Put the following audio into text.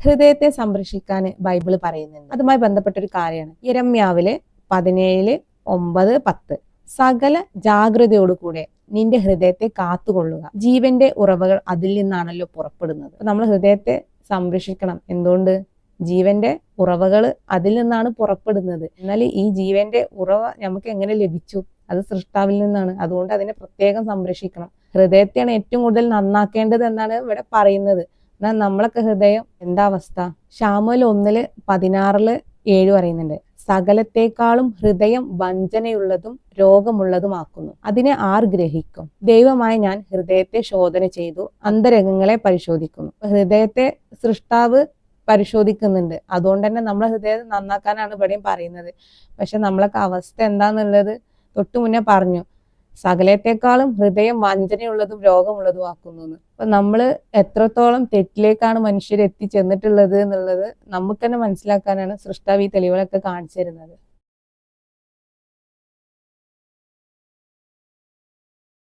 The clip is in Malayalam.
ഹൃദയത്തെ സംരക്ഷിക്കാൻ ബൈബിള് പറയുന്നുണ്ട്. അതുമായി ബന്ധപ്പെട്ട ഒരു കാര്യമാണ് യിരെമ്യാവില് 17:9-10. സകല ജാഗ്രതയോടുകൂടെ നിന്റെ ഹൃദയത്തെ കാത്തുകൊള്ളുക, ജീവന്റെ ഉറവകൾ അതിൽ നിന്നാണല്ലോ പുറപ്പെടുന്നത്. നമ്മൾ ഹൃദയത്തെ സംരക്ഷിക്കണം. എന്തുകൊണ്ട്? ജീവന്റെ ഉറവകൾ അതിൽ നിന്നാണ് പുറപ്പെടുന്നത്. എന്നാൽ ഈ ജീവന്റെ ഉറവ നമുക്ക് എങ്ങനെ ലഭിച്ചു? അത് സൃഷ്ടാവിൽ നിന്നാണ്. അതുകൊണ്ട് അതിനെ പ്രത്യേകം സംരക്ഷിക്കണം. ഹൃദയത്തെയാണ് ഏറ്റവും കൂടുതൽ നന്നാക്കേണ്ടത് എന്നാണ് ഇവിടെ പറയുന്നത്. എന്നാൽ നമ്മളൊക്കെ ഹൃദയം എന്താ അവസ്ഥ? ശമൂവേൽ 1:16-7 പറയുന്നുണ്ട്, സകലത്തെക്കാളും ഹൃദയം വഞ്ചനയുള്ളതും രോഗമുള്ളതുമാക്കുന്നു, അതിനെ ആർ ഗ്രഹിക്കും? ദൈവമായ ഞാൻ ഹൃദയത്തെ ശോധന ചെയ്തു അന്തരംഗങ്ങളെ പരിശോധിക്കുന്നു. ഹൃദയത്തെ സൃഷ്ടാവ് പരിശോധിക്കുന്നുണ്ട്. അതുകൊണ്ട് തന്നെ നമ്മളെ ഹൃദയം നന്നാക്കാനാണ് ഇവിടെയും പറയുന്നത്. പക്ഷെ നമ്മളൊക്കെ അവസ്ഥ എന്താന്നുള്ളത് തൊട്ടു മുന്നേ പറഞ്ഞു, സകലത്തെക്കാളും ഹൃദയം വഞ്ചനയുള്ളതും രോഗമുള്ളതും ആക്കുന്നു. അപ്പൊ നമ്മള് എത്രത്തോളം തെറ്റിലേക്കാണ് മനുഷ്യർ എത്തിച്ചെന്നിട്ടുള്ളത് എന്നുള്ളത് നമുക്ക് തന്നെ മനസ്സിലാക്കാനാണ് സൃഷ്ടാവ് ഈ തെളിവുകളൊക്കെ കാണിച്ചു തരുന്നത്.